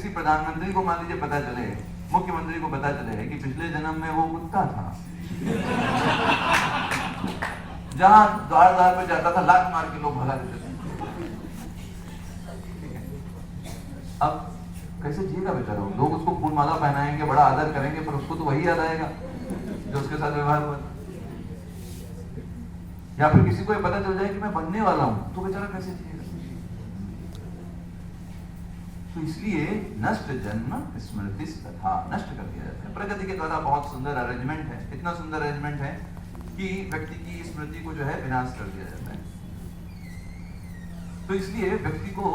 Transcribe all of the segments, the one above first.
किसी प्रधानमंत्री को मान लीजिए पता चले, मुख्यमंत्री को पता चले कि पिछले जन्म में वो कुत्ता था, जहां द्वार द्वार पे जाता था लात मार के लोग भगा देते थे। अब कैसे जिएगा बेचारा? लोग उसको फूल माला पहनाएंगे, बड़ा आदर करेंगे, पर उसको तो वही याद आएगा जो उसके साथ व्यवहार हुआ। या फिर किसी को ये पता चल जाए कि मैं बनने वाला हूं, तो बेचारा कैसे जिएगा? तो इसलिए नष्ट जन्म स्मृति तथा नष्ट कर दिया जाता है। प्रकृति के द्वारा बहुत सुंदर अरेंजमेंट है, इतना सुंदर अरेंजमेंट है कि व्यक्ति की स्मृति को जो है विनाश कर दिया जाता है। तो इसलिए व्यक्ति को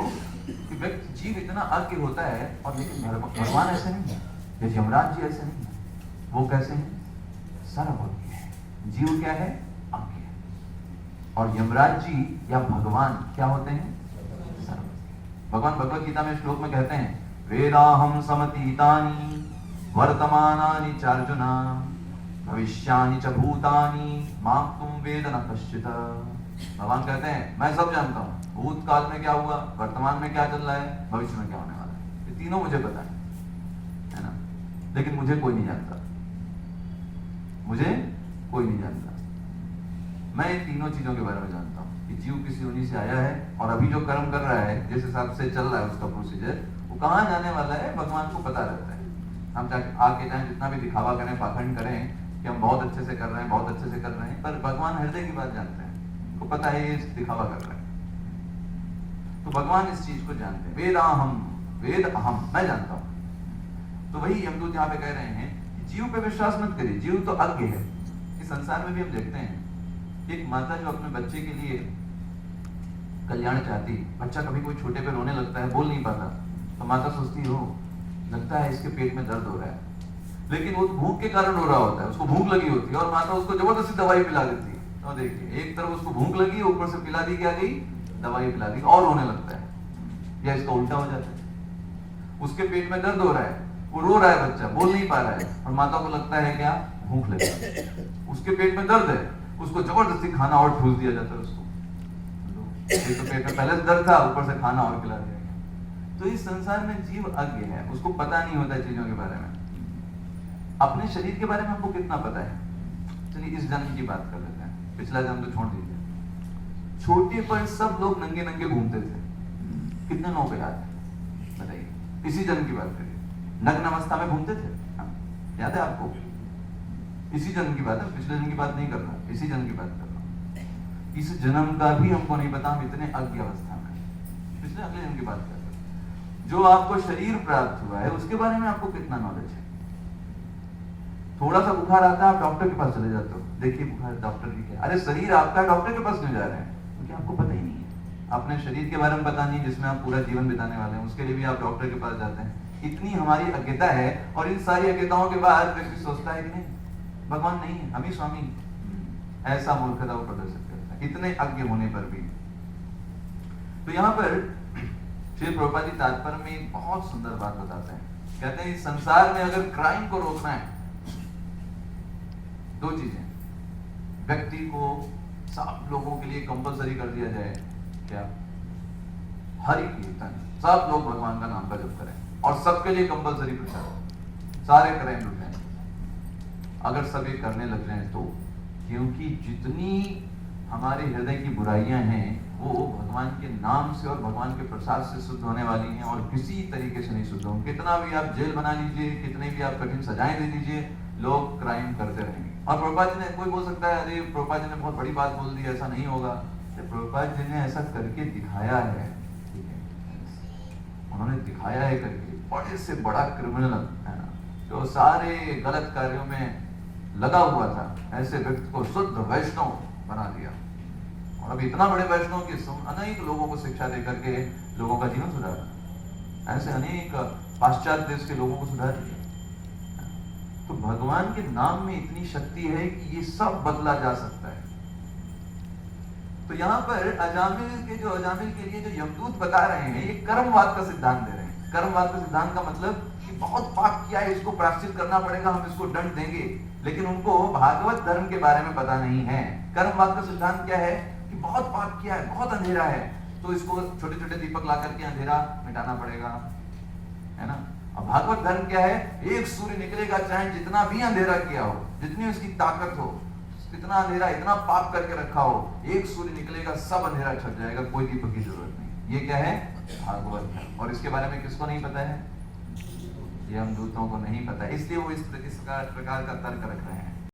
जीव इतना अज्ञ होता है, और लेकिन भगवान ऐसे नहीं है, ये यमराज जी ऐसे नहीं है। वो कैसे हैं? सर्वज्ञ है। जीव क्या है? अज्ञ है। और यमराज जी या भगवान क्या होते हैं? सर्वज्ञ। भगवान भगवत गीता में श्लोक में कहते हैं, वेदाहम समतीतानि वर्तमानानि चार्जुना भविष्यानि च भूतानि मां तुम वेद न कश्चित्। भगवान कहते हैं मैं सब जानता हूँ, भूतकाल में क्या हुआ, वर्तमान में क्या चल रहा है, भविष्य में क्या होने वाला है, ये तीनों मुझे पता है ना? लेकिन मुझे कोई नहीं जानता, मुझे कोई नहीं जानता। मैं इन तीनों चीजों के बारे में जानता हूँ कि जीव किसी योनि से आया है, और अभी जो कर्म कर रहा है, जिस हिसाब से चल रहा है उसका प्रोसीजर, वो कहाँ जाने वाला है भगवान को पता रहता है। हम आके चाहे जितना भी दिखावा करें, पाखंड करें कि हम बहुत अच्छे से कर रहे हैं, बहुत अच्छे से कर रहे हैं, पर भगवान हृदय की बात जानते हैं, उनको पता है ये दिखावा कर रहा है। तो भगवान इस चीज को जानते हैं। वेदाहम, वेद अहम, मैं जानता हूं। तो वही यमदूत यहाँ पे कह रहे हैं कि जीव पे विश्वास मत करिए, जीव तो अज्ञ है। इस संसार में भी हम देखते हैं एक माता जो अपने बच्चे के लिए कल्याण चाहती, बच्चा कभी कोई छोटे पे रोने लगता है, बोल नहीं पाता, तो माता सोचती हो लगता है इसके पेट में दर्द हो रहा है, लेकिन वो भूख के कारण रो रहा होता है, उसको भूख लगी होती है, और माता उसको जबरदस्ती दवाई पिला देती है। तो देखिए, एक तरफ उसको भूख लगी, ऊपर से पिला दी क्या गई, दवाई पिला दी, और रोने लगता है। या इसका उल्टा हो जाता है, उसके पेट में दर्द हो रहा है, वो रो रहा है, बच्चा बोल नहीं पा रहा है, और माता को लगता है क्या, भूख लगी। उसके पेट में दर्द है, उसको जबरदस्ती खाना और ठूस दिया जाता है उसको। तो पेट में पहले से दर्द था, ऊपर से खाना और खिला दिया गया। तो इस संसार में जीव अज्ञ है, उसको पता नहीं होता चीजों के बारे में। अपने शरीर के बारे में हमको कितना पता है? चलिए इस जन्म की बात कर लेते हैं, पिछला जन्म तो छोड़ दीजिए। छोटे पर सब लोग नंगे नंगे घूमते थे, कितने लोगों को याद है बताइए? इसी जन्म की बात करिए, नग्न अवस्था में घूमते थे, याद है आपको? इसी जन्म की बात है, पिछले जन्म की बात नहीं कर रहा, इसी जन्म की बात कर रहा हूं। इस जन्म का भी हमको नहीं पता, हम इतने अज्ञ अवस्था में। पिछले अगले जन्म की बात कर रहे हैं। जो आपको शरीर प्राप्त हुआ है उसके बारे में आपको कितना नॉलेज है? थोड़ा सा बुखार आता है, आप डॉक्टर के पास चले जाते हो, देखिए बुखार, डॉक्टर की क्या, अरे शरीर आपका, डॉक्टर के पास क्यों जा रहे हैं? क्योंकि आपको पता ही नहीं है, अपने शरीर के बारे में पता नहीं, जिसमें आप पूरा जीवन बिताने वाले हैं, उसके लिए भी आप डॉक्टर के पास जाते हैं। इतनी हमारी अज्ञता है, और इन सारी अज्ञताओं के बाद व्यक्ति सोचता है कि नहीं भगवान नहीं है, हम ही स्वामी। ऐसा मूर्खता वो प्रदर्शित करता है, इतने अज्ञ होने पर भी। तो यहाँ पर श्री प्रभुपाद जी तात्पर्य में एक बहुत सुंदर बात बताते हैं। कहते हैं इस संसार में अगर क्राइम को रोकना है, दो चीजें, व्यक्ति को सब लोगों के लिए कंपलसरी कर दिया जाए, क्या? हरि कीर्तन, सब लोग भगवान का नाम का जप करें, और सबके लिए कंपलसरी प्रचार, सारे क्राइम रुक जाए। अगर सब ये करने लग जाए तो, क्योंकि जितनी हमारे हृदय की बुराइयां हैं वो भगवान के नाम से और भगवान के प्रसाद से शुद्ध होने वाली हैं, और किसी तरीके से नहीं शुद्ध होंगे। कितना भी आप जेल बना लीजिए, कितने भी आप कठिन सजाएं दे दीजिए, लोग क्राइम करते रहेंगे। और प्रभुपाद जी ने, कोई बोल सकता है अरे प्रभुपाद जी ने बहुत बड़ी बात बोल दी, ऐसा नहीं होगा। प्रभुपाद जी ने ऐसा करके दिखाया है, उन्होंने दिखाया है करके, बड़े से बड़ा क्रिमिनल है ना, जो सारे गलत कार्यों में लगा हुआ था, ऐसे व्यक्ति को शुद्ध वैष्णव बना दिया। और अब इतना बड़े वैष्णव की अनेक लोगों को शिक्षा देकर के लोगों का जीवन सुधारा, ऐसे अनेक पाश्चात्य देश के लोगों को सुधार दिया। तो भगवान के नाम में इतनी शक्ति है कि ये सब बदला जा सकता है। तो यहाँ पर अजामिल के लिए जो यमदूत बता रहे हैं, ये कर्मवाद का सिद्धांत दे रहे हैं। कर्मवाद का सिद्धांत का मतलब कि बहुत पाप किया है, इसको प्रायश्चित करना पड़ेगा, हम इसको दंड देंगे, लेकिन उनको भागवत धर्म के बारे में पता नहीं है। कर्मवाद का सिद्धांत क्या है कि बहुत पाप किया है, बहुत अंधेरा है, तो इसको छोटे छोटे दीपक ला करके अंधेरा मिटाना पड़ेगा, है ना। भागवत धर्म क्या है? एक सूर्य निकलेगा, चाहे जितना भी अंधेरा किया हो, जितनी उसकी ताकत हो, कितना अंधेरा, इतना पाप करके रखा हो, एक सूर्य निकलेगा, सब अंधेरा छप जाएगा, कोई दीपक की जरूरत नहीं। ये क्या है? भागवत धर्म। और इसके बारे में किसको नहीं पता है? ये हम दूतों को नहीं पता, इसलिए वो इस प्रकार का तर्क रख रहे हैं।